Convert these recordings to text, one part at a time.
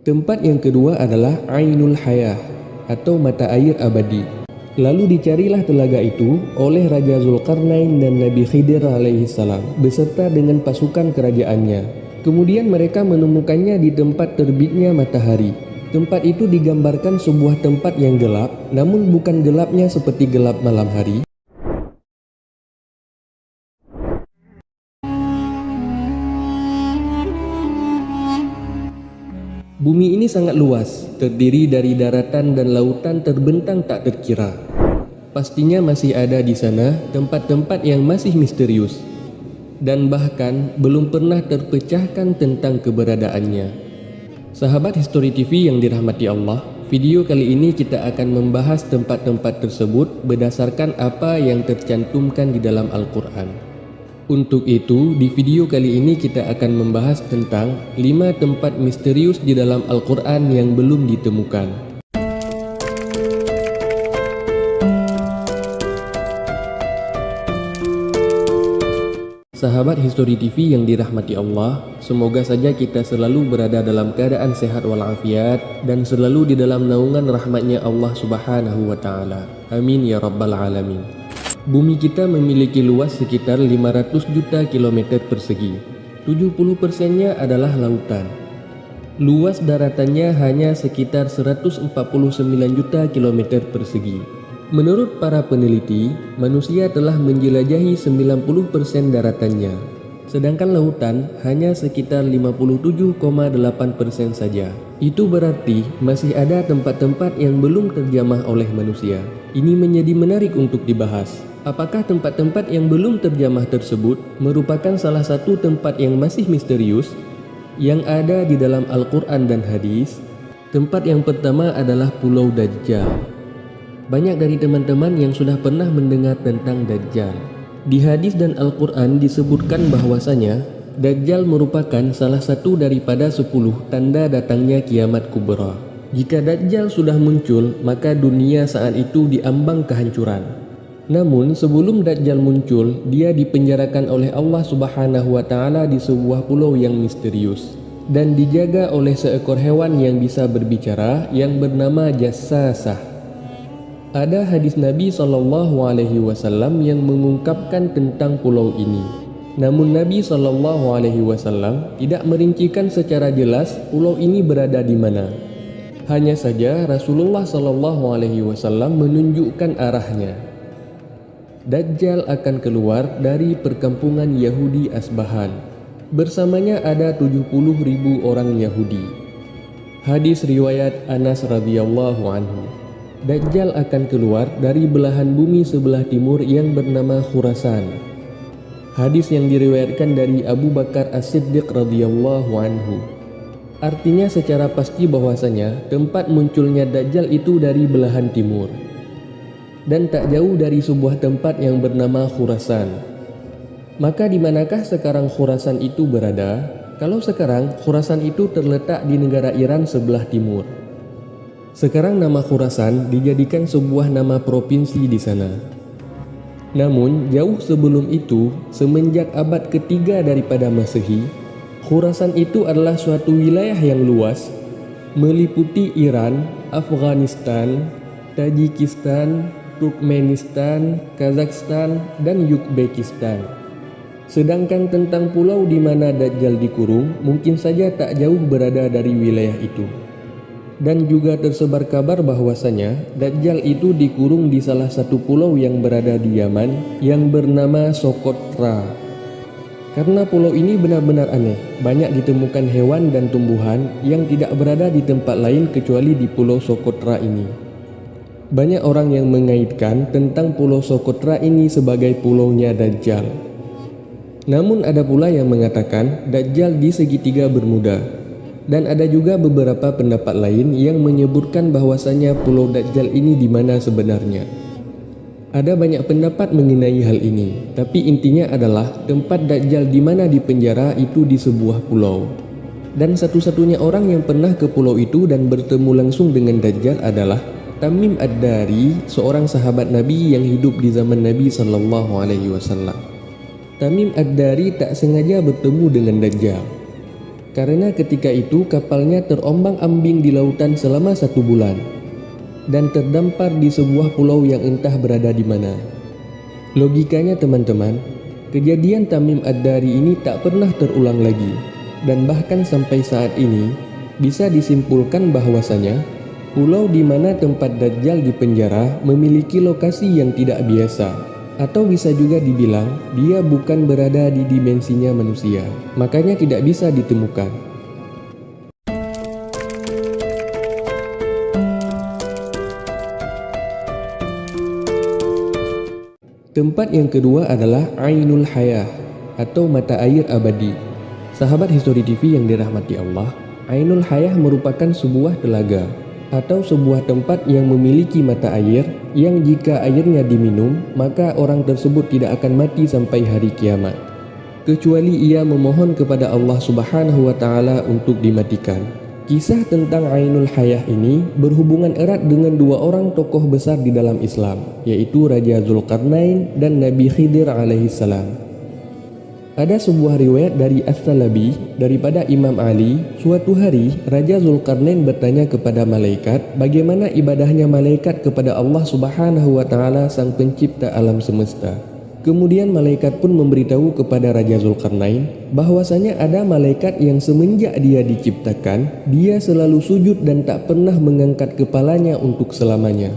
Tempat yang kedua adalah Ainul Hayah atau mata air abadi. Lalu dicarilah telaga itu oleh Raja Zulkarnain dan Nabi Khidir alaihissalam beserta dengan pasukan kerajaannya. Kemudian mereka menemukannya di tempat terbitnya matahari. Tempat itu digambarkan sebuah tempat yang gelap, namun bukan gelapnya seperti gelap malam hari. Bumi ini sangat luas, terdiri dari daratan dan lautan terbentang tak terkira. Pastinya masih ada di sana tempat-tempat yang masih misterius, dan bahkan belum pernah terpecahkan tentang keberadaannya. Sahabat History TV yang dirahmati Allah, video kali ini kita akan membahas tempat-tempat tersebut berdasarkan apa yang tercantumkan di dalam Al-Quran. Untuk itu, di video kali ini kita akan membahas tentang 5 tempat misterius di dalam Al-Quran yang belum ditemukan. Sahabat History TV yang dirahmati Allah, semoga saja kita selalu berada dalam keadaan sehat walafiat dan selalu di dalam naungan rahmatnya Allah Subhanahu wa Ta'ala. Amin ya Rabbal Alamin. Bumi kita memiliki luas sekitar 500 juta kilometer persegi. 70%-nya adalah lautan. Luas daratannya hanya sekitar 149 juta kilometer persegi. Menurut para peneliti, manusia telah menjelajahi 90% daratannya, sedangkan lautan hanya sekitar 57,8% saja. Itu berarti masih ada tempat-tempat yang belum terjamah oleh manusia. Ini menjadi menarik untuk dibahas. Apakah tempat-tempat yang belum terjamah tersebut merupakan salah satu tempat yang masih misterius yang ada di dalam Al-Quran dan hadis? Tempat yang pertama adalah Pulau Dajjal. Banyak dari teman-teman yang sudah pernah mendengar tentang Dajjal. Di hadis dan Al-Quran disebutkan bahwasanya Dajjal merupakan salah satu daripada 10 tanda datangnya kiamat kubra. Jika Dajjal sudah muncul, maka dunia saat itu diambang kehancuran. Namun sebelum Dajjal muncul, dia dipenjarakan oleh Allah Subhanahu wa Ta'ala di sebuah pulau yang misterius dan dijaga oleh seekor hewan yang bisa berbicara yang bernama Jassasah. Ada hadis Nabi SAW yang mengungkapkan tentang pulau ini. Namun Nabi SAW tidak merincikan secara jelas pulau ini berada di mana. Hanya saja Rasulullah SAW menunjukkan arahnya. Dajjal akan keluar dari perkampungan Yahudi Asbahan. Bersamanya ada 70.000 orang Yahudi. Hadis riwayat Anas radhiyallahu anhu. Dajjal akan keluar dari belahan bumi sebelah timur yang bernama Khurasan. Hadis yang diriwayatkan dari Abu Bakar As-Siddiq radhiyallahu anhu. Artinya secara pasti bahwasanya tempat munculnya Dajjal itu dari belahan timur dan tak jauh dari sebuah tempat yang bernama Khurasan. Maka di manakah sekarang Khurasan itu berada? Kalau sekarang Khurasan itu terletak di negara Iran sebelah timur. Sekarang nama Khurasan dijadikan sebuah nama provinsi di sana. Namun jauh sebelum itu, semenjak abad ketiga daripada Masehi, Khurasan itu adalah suatu wilayah yang luas, meliputi Iran, Afghanistan, Tajikistan, Turkmenistan, Kazakhstan, dan Uzbekistan. Sedangkan tentang pulau di mana Dajjal dikurung mungkin saja tak jauh berada dari wilayah itu. Dan juga tersebar kabar bahwasanya Dajjal itu dikurung di salah satu pulau yang berada di Yaman yang bernama Socotra. Karena pulau ini benar-benar aneh, banyak ditemukan hewan dan tumbuhan yang tidak berada di tempat lain kecuali di pulau Socotra ini. Banyak orang yang mengaitkan tentang pulau Socotra ini sebagai pulaunya Dajjal. Namun ada pula yang mengatakan Dajjal di segitiga Bermuda. Dan ada juga beberapa pendapat lain yang menyebutkan bahwasanya pulau Dajjal ini di mana sebenarnya. Ada banyak pendapat mengenai hal ini, tapi intinya adalah tempat Dajjal di mana dipenjara itu di sebuah pulau. Dan satu-satunya orang yang pernah ke pulau itu dan bertemu langsung dengan Dajjal adalah Tamim Ad-Dari, seorang sahabat Nabi yang hidup di zaman Nabi SAW. Tamim Ad-Dari tak sengaja bertemu dengan Dajjal. karena ketika itu kapalnya terombang-ambing di lautan selama 1 bulan dan terdampar di sebuah pulau yang entah berada di mana. Logikanya teman-teman, kejadian Tamim Ad-Dari ini tak pernah terulang lagi, dan bahkan sampai saat ini bisa disimpulkan bahwasanya pulau di mana tempat Dajjal dipenjara memiliki lokasi yang tidak biasa, atau bisa juga dibilang dia bukan berada di dimensinya manusia, makanya tidak bisa ditemukan. Tempat yang kedua adalah Ainul Hayah atau mata air abadi. Sahabat History TV yang dirahmati Allah, Ainul Hayah merupakan sebuah telaga atau sebuah tempat yang memiliki mata air yang jika airnya diminum maka orang tersebut tidak akan mati sampai hari kiamat, kecuali ia memohon kepada Allah Subhanahu wa Ta'ala untuk dimatikan. Kisah tentang Ainul Hayah ini berhubungan erat dengan 2 orang tokoh besar di dalam Islam, yaitu Raja Zulkarnain dan Nabi Khidir alaihissalam. Ada sebuah riwayat dari As-Salabi daripada Imam Ali, suatu hari Raja Zulkarnain bertanya kepada malaikat bagaimana ibadahnya malaikat kepada Allah Subhanahu wa Ta'ala sang pencipta alam semesta. Kemudian malaikat pun memberitahu kepada Raja Zulkarnain bahwasanya ada malaikat yang semenjak dia diciptakan, dia selalu sujud dan tak pernah mengangkat kepalanya untuk selamanya,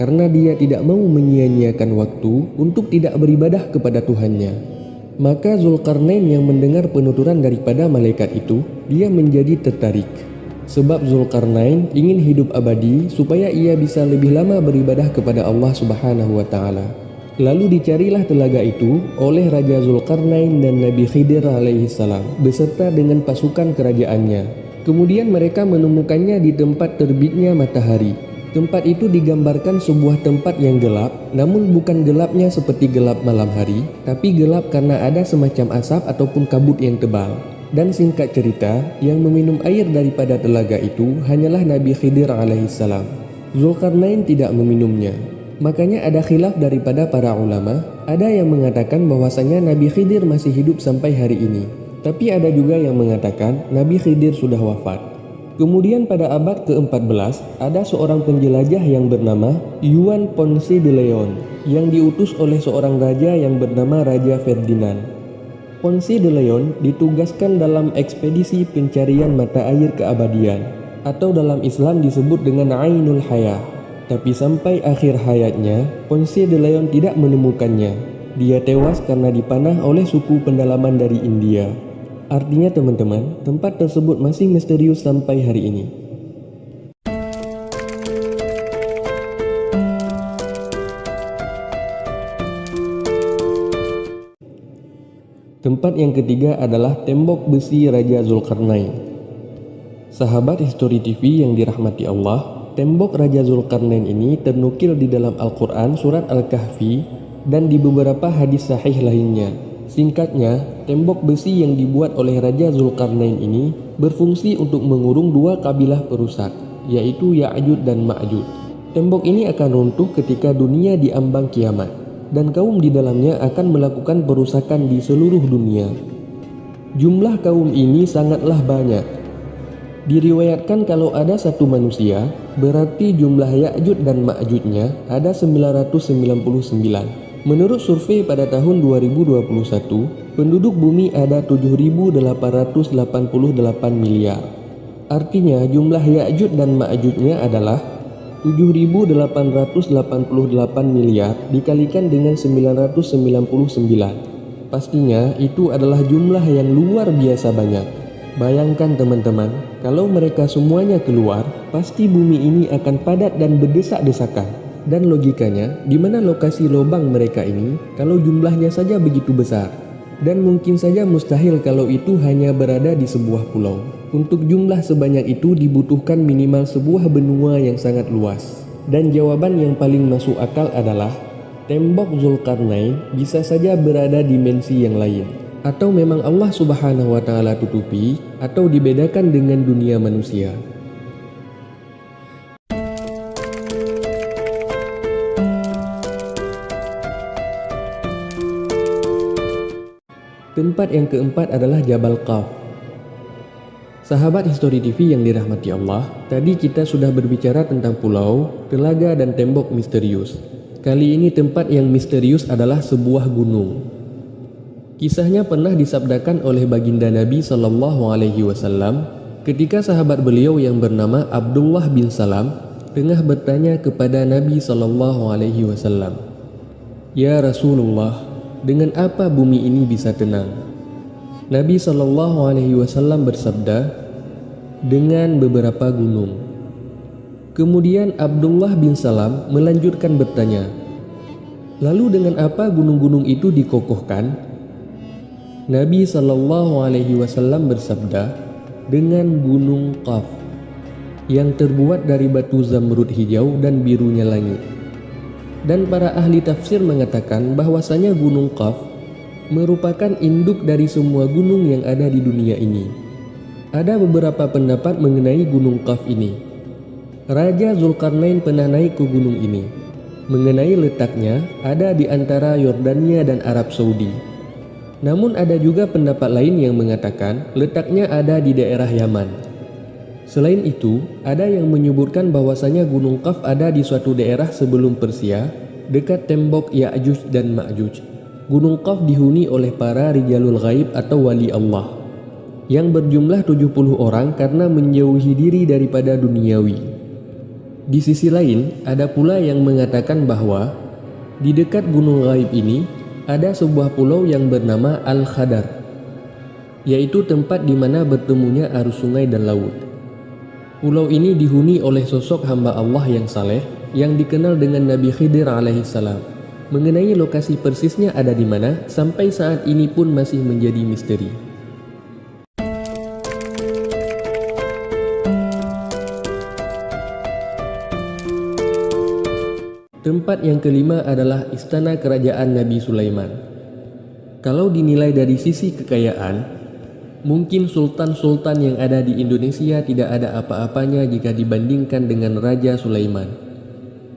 karena dia tidak mau menyia-nyiakan waktu untuk tidak beribadah kepada Tuhannya. Maka Zulkarnain yang mendengar penuturan daripada malaikat itu, dia menjadi tertarik. Sebab Zulkarnain ingin hidup abadi supaya ia bisa lebih lama beribadah kepada Allah Subhanahu wa Ta'ala. Lalu dicarilah telaga itu oleh Raja Zulkarnain dan Nabi Khidir alaihissalam beserta dengan pasukan kerajaannya. Kemudian mereka menemukannya di tempat terbitnya matahari. Tempat itu digambarkan sebuah tempat yang gelap, namun bukan gelapnya seperti gelap malam hari, tapi gelap karena ada semacam asap ataupun kabut yang tebal. Dan singkat cerita, yang meminum air daripada telaga itu hanyalah Nabi Khidir alaihissalam. Zulkarnain tidak meminumnya. Makanya ada khilaf daripada para ulama, ada yang mengatakan bahwasanya Nabi Khidir masih hidup sampai hari ini. Tapi ada juga yang mengatakan Nabi Khidir sudah wafat. Kemudian pada abad ke-14, ada seorang penjelajah yang bernama Juan Ponce de Leon yang diutus oleh seorang raja yang bernama Raja Ferdinand. Ponce de Leon ditugaskan dalam ekspedisi pencarian mata air keabadian, atau dalam Islam disebut dengan Ainul Hayah. Tapi sampai akhir hayatnya, Ponce de Leon tidak menemukannya. Dia tewas karena dipanah oleh suku pendalaman dari India. Artinya teman-teman, tempat tersebut masih misterius sampai hari ini. Tempat yang ketiga adalah tembok besi Raja Zulkarnain. Sahabat History TV yang dirahmati Allah, tembok Raja Zulkarnain ini ternukil di dalam Al-Quran surat Al-Kahfi dan di beberapa hadis sahih lainnya. Singkatnya, tembok besi yang dibuat oleh Raja Zulkarnain ini berfungsi untuk mengurung 2 kabilah perusak, yaitu Ya'jud dan Ma'jud. Tembok ini akan runtuh ketika dunia diambang kiamat, dan kaum di dalamnya akan melakukan perusakan di seluruh dunia. Jumlah kaum ini sangatlah banyak. Diriwayatkan kalau ada satu manusia, berarti jumlah Ya'jud dan Ma'judnya ada 999. Menurut survei pada tahun 2021, penduduk bumi ada 7.888 miliar. Artinya jumlah Ya'jud dan Ma'judnya adalah 7.888 miliar dikalikan dengan 999. Pastinya itu adalah jumlah yang luar biasa banyak. Bayangkan teman-teman, kalau mereka semuanya keluar, pasti bumi ini akan padat dan berdesak-desakan. Dan logikanya, di mana lokasi lubang mereka ini kalau jumlahnya saja begitu besar? Dan mungkin saja mustahil kalau itu hanya berada di sebuah pulau. Untuk jumlah sebanyak itu dibutuhkan minimal sebuah benua yang sangat luas. Dan jawaban yang paling masuk akal adalah tembok Zulkarnain bisa saja berada di dimensi yang lain. Atau memang Allah Subhanahu wa Ta'ala tutupi atau dibedakan dengan dunia manusia. Tempat yang keempat adalah Jabal Qaf. Sahabat History TV yang dirahmati Allah, tadi kita sudah berbicara tentang pulau, telaga, dan tembok misterius. Kali ini tempat yang misterius adalah sebuah gunung. Kisahnya pernah disabdakan oleh baginda Nabi SAW ketika sahabat beliau yang bernama Abdullah bin Salam tengah bertanya kepada Nabi SAW, "Ya Rasulullah, dengan apa bumi ini bisa tenang?" Nabi SAW bersabda, "Dengan beberapa gunung." Kemudian Abdullah bin Salam melanjutkan bertanya, "Lalu dengan apa gunung-gunung itu dikokohkan?" Nabi SAW bersabda, "Dengan gunung Qaf, yang terbuat dari batu zamrud hijau dan birunya langit." Dan para ahli tafsir mengatakan bahwasanya gunung Qaf merupakan induk dari semua gunung yang ada di dunia ini. Ada beberapa pendapat mengenai gunung Qaf ini. Raja Zulkarnain pernah naik ke gunung ini. Mengenai letaknya, ada di antara Yordania dan Arab Saudi. Namun ada juga pendapat lain yang mengatakan letaknya ada di daerah Yaman. Selain itu, ada yang menyebutkan bahwasanya gunung Qaf ada di suatu daerah sebelum Persia, dekat tembok Ya'juj dan Ma'juj. Gunung Qaf dihuni oleh para rijalul ghaib atau wali Allah yang berjumlah 70 orang karena menjauhi diri daripada duniawi. Di sisi lain, ada pula yang mengatakan bahwa di dekat gunung ghaib ini ada sebuah pulau yang bernama Al-Khadar, yaitu tempat di mana bertemunya arus sungai dan laut. Pulau ini dihuni oleh sosok hamba Allah yang saleh yang dikenal dengan Nabi Khidir alaihissalam. Mengenai lokasi persisnya ada di mana, sampai saat ini pun masih menjadi misteri. Tempat yang kelima adalah istana kerajaan Nabi Sulaiman. Kalau dinilai dari sisi kekayaan, mungkin sultan-sultan yang ada di Indonesia tidak ada apa-apanya jika dibandingkan dengan Raja Sulaiman.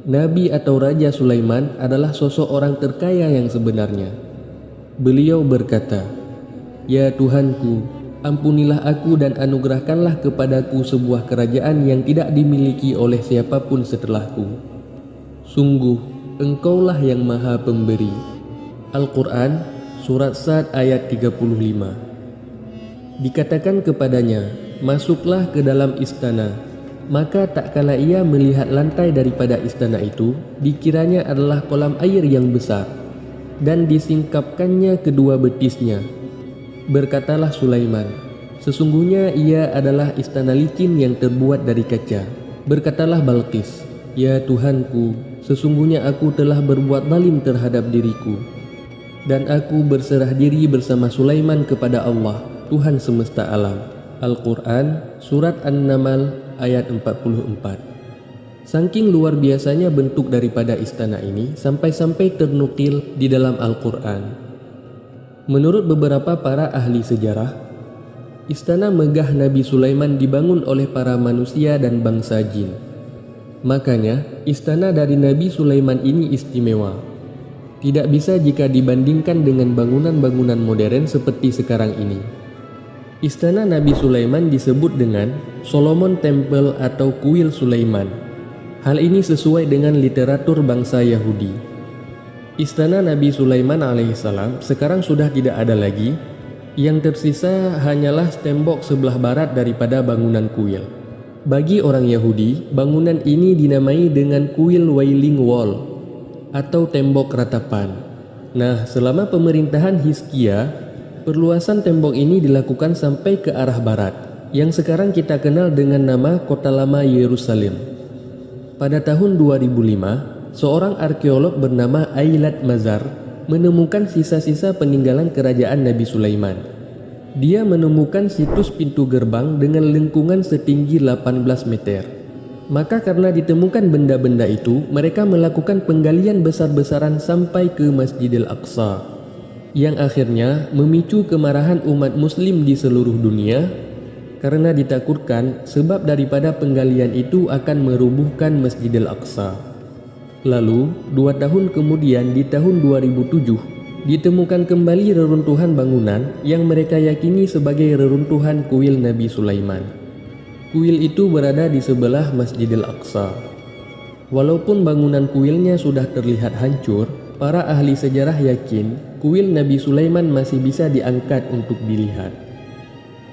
Nabi atau Raja Sulaiman adalah sosok orang terkaya yang sebenarnya. Beliau berkata, "Ya Tuhanku, ampunilah aku dan anugerahkanlah kepadaku sebuah kerajaan yang tidak dimiliki oleh siapapun setelahku. Sungguh, Engkaulah yang Maha Pemberi." Al-Quran, Surat Sad ayat 35. Dikatakan kepadanya, "Masuklah ke dalam istana." Maka tak kala ia melihat lantai daripada istana itu, dikiranya adalah kolam air yang besar, dan disingkapkannya kedua betisnya. Berkatalah Sulaiman, "Sesungguhnya ia adalah istana licin yang terbuat dari kaca." Berkatalah Balqis, "Ya Tuhanku, sesungguhnya aku telah berbuat zalim terhadap diriku, dan aku berserah diri bersama Sulaiman kepada Allah, Tuhan semesta alam." Al-Quran, Surat An-Naml ayat 44. Saking luar biasanya bentuk daripada istana ini sampai-sampai ternukil di dalam Al-Quran. Menurut beberapa para ahli sejarah, istana megah Nabi Sulaiman dibangun oleh para manusia dan bangsa jin. Makanya istana dari Nabi Sulaiman ini istimewa. Tidak bisa jika dibandingkan dengan bangunan-bangunan modern seperti sekarang ini. Istana Nabi Sulaiman disebut dengan Solomon Temple atau Kuil Sulaiman. Hal ini sesuai dengan literatur bangsa Yahudi. Istana Nabi Sulaiman alaihissalam sekarang sudah tidak ada lagi. Yang tersisa hanyalah tembok sebelah barat daripada bangunan kuil. Bagi orang Yahudi, bangunan ini dinamai dengan Kuil Wailing Wall atau tembok ratapan. Nah, selama pemerintahan Hizkia, perluasan tembok ini dilakukan sampai ke arah barat, yang sekarang kita kenal dengan nama Kota Lama Yerusalem. Pada tahun 2005, seorang arkeolog bernama Ailat Mazar menemukan sisa-sisa peninggalan kerajaan Nabi Sulaiman. Dia menemukan situs pintu gerbang dengan lengkungan setinggi 18 meter. Maka karena ditemukan benda-benda itu, mereka melakukan penggalian besar-besaran sampai ke Masjidil Aqsa, yang akhirnya memicu kemarahan umat muslim di seluruh dunia karena ditakutkan sebab daripada penggalian itu akan merubuhkan Masjidil Aqsa. Lalu 2 tahun kemudian di tahun 2007 ditemukan kembali reruntuhan bangunan yang mereka yakini sebagai reruntuhan kuil Nabi Sulaiman. Kuil itu berada di sebelah Masjidil Aqsa. Walaupun bangunan kuilnya sudah terlihat hancur, para ahli sejarah yakin kuil Nabi Sulaiman masih bisa diangkat untuk dilihat.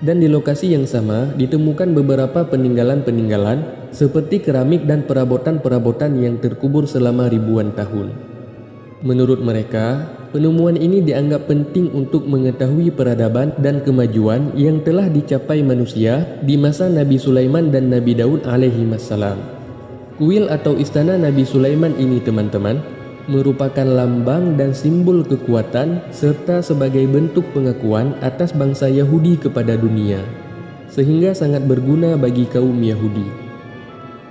Dan di lokasi yang sama ditemukan beberapa peninggalan-peninggalan seperti keramik dan perabotan-perabotan yang terkubur selama ribuan tahun. Menurut mereka, penemuan ini dianggap penting untuk mengetahui peradaban dan kemajuan yang telah dicapai manusia di masa Nabi Sulaiman dan Nabi Daud alaihi wassalam. Kuil atau istana Nabi Sulaiman ini teman-teman merupakan lambang dan simbol kekuatan serta sebagai bentuk pengakuan atas bangsa Yahudi kepada dunia, sehingga sangat berguna bagi kaum Yahudi.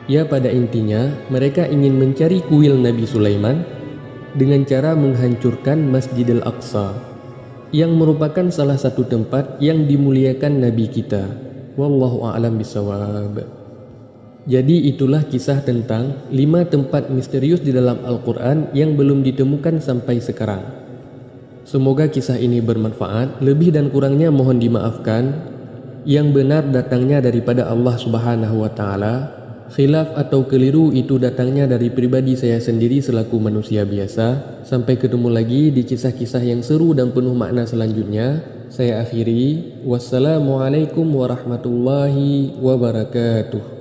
Ya, pada intinya mereka ingin mencari kuil Nabi Sulaiman dengan cara menghancurkan Masjidil Aqsa yang merupakan salah satu tempat yang dimuliakan Nabi kita. Wallahu a'lam bishawab. Jadi itulah kisah tentang 5 tempat misterius di dalam Al-Quran yang belum ditemukan sampai sekarang. Semoga kisah ini bermanfaat, lebih dan kurangnya mohon dimaafkan. Yang benar datangnya daripada Allah Subhanahu wa Ta'ala, khilaf atau keliru itu datangnya dari pribadi saya sendiri selaku manusia biasa. Sampai ketemu lagi di kisah-kisah yang seru dan penuh makna selanjutnya. Saya akhiri, wassalamualaikum warahmatullahi wabarakatuh.